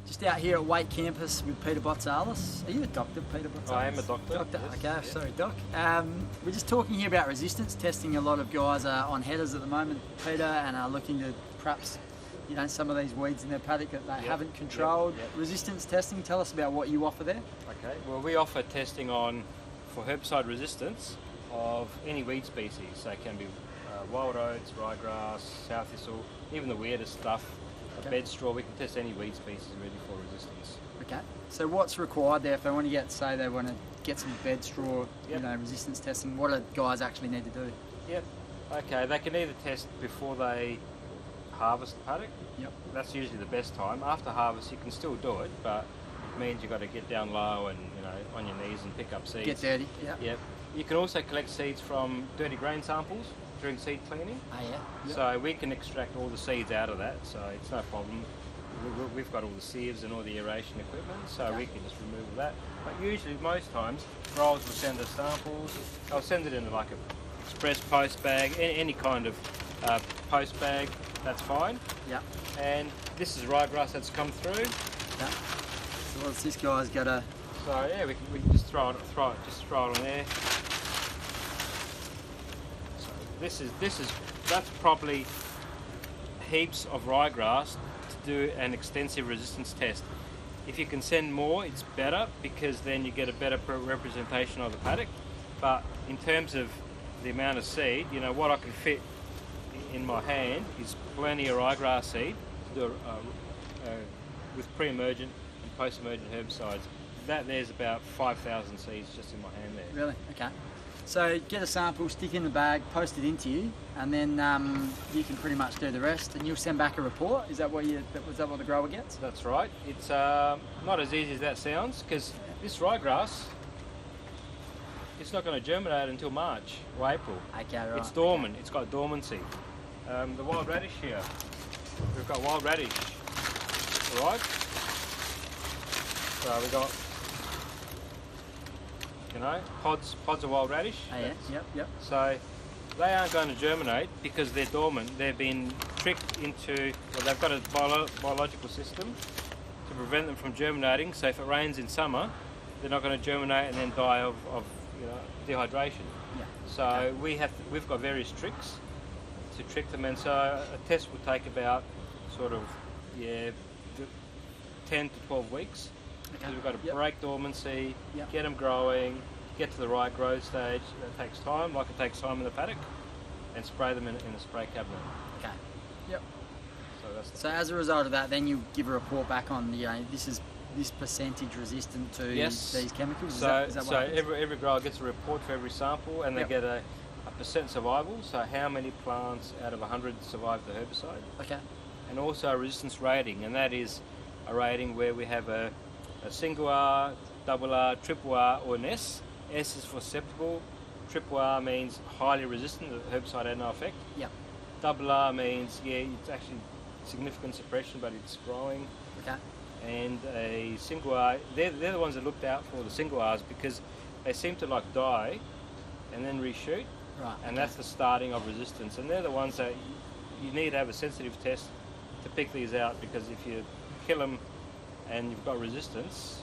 Just out here at Wake Campus with Peter Boutsalis. Are you a doctor, Peter Boutsalis? I am a doctor. Doctor, yes, okay, yes. sorry, Doc. We're just talking here about resistance testing. A lot of guys are on headers at the moment, Peter, and are looking to perhaps, you know, some of these weeds in their paddock that they haven't controlled. Resistance testing, tell us about what you offer there. Okay, well we offer testing for herbicide resistance of any weed species. So it can be wild oats, ryegrass, sow thistle, even the weirdest stuff. Bed straw, we can test any weed species really for resistance. Okay, so what's required there if they want to get, say they want to get some bed straw, you know, resistance testing, what do guys actually need to do? Okay, they can either test before they harvest the paddock. That's usually the best time. After harvest you can still do it, but it means you've got to get down low and, you know, on your knees and pick up seeds. Get dirty, You can also collect seeds from dirty grain samples during seed cleaning. So we can extract all the seeds out of that, so it's no problem. We've got all the sieves and all the aeration equipment, so we can just remove all that. But usually, most times, growers will send us samples. They'll send it in like an express post bag, any kind of post bag, that's fine. And this is ryegrass that's come through. So what's this guy's got to... So yeah, we can just throw it on there. That's probably heaps of ryegrass to do an extensive resistance test. If you can send more, it's better because then you get a better representation of the paddock. But in terms of the amount of seed, you know, what I can fit in my hand is plenty of ryegrass seed to do with pre-emergent and post-emergent herbicides. There's about 5,000 seeds just in my hand there. Really? Okay. So get a sample, stick in the bag, post it into you, and then you can pretty much do the rest, and you'll send back a report. Is that what the grower gets? That's right. It's not as easy as that sounds, because this ryegrass, it's not going to germinate until March or April. Okay, right. It's dormant. It's got dormancy. The wild radish here, we've got wild radish. All right. So we got, you know, pods of wild radish. Yep. So they aren't going to germinate because they're dormant. They've been tricked into, well, they've got a biological system to prevent them from germinating. So if it rains in summer, they're not going to germinate and then die of you know, dehydration. So we've got various tricks to trick them, and so a test will take about sort of 10 to 12 weeks. We've got to break dormancy, get them growing, get to the right growth stage. That takes time, like it takes time in the paddock, and spray them in a spray cabinet. Okay. Yep. So as a result of that, then you give a report back on, you know, this percentage resistant to these chemicals. So every grower gets a report for every sample, and they get a percent survival. So how many plants out of 100 survive the herbicide? Okay. And also a resistance rating, and that is a rating where we have a single R, double R, triple R, or an S. S is for susceptible. Triple R means highly resistant. The herbicide had no effect. Double R means it's actually significant suppression, but it's growing. And a single R, they're the ones that looked out for, the single R's, because they seem to like die and then reshoot. And that's the starting of resistance. And they're the ones that you need to have a sensitive test to pick these out, because if you kill them and you've got resistance,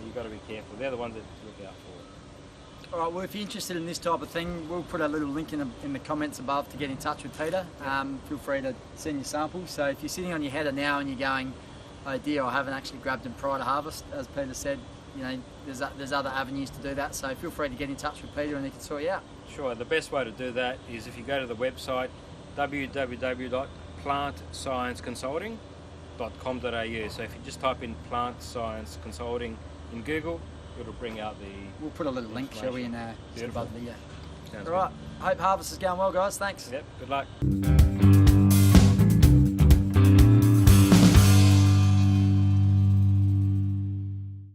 you've got to be careful. They're the ones that to look out for. All right, well, if you're interested in this type of thing, we'll put a little link in the comments above to get in touch with Peter. Feel free to send your samples. So if you're sitting on your header now and you're going, oh dear, I haven't actually grabbed them prior to harvest, as Peter said, you know, there's other avenues to do that. So feel free to get in touch with Peter and he can sort you out. Sure, the best way to do that is if you go to the website www.plantscienceconsulting.com.au. So if you just type in Plant Science Consulting in Google, it'll bring out the... We'll put a little link, shall we, in above the... Sounds All right, hope harvest is going well, guys. Thanks. Yep, good luck.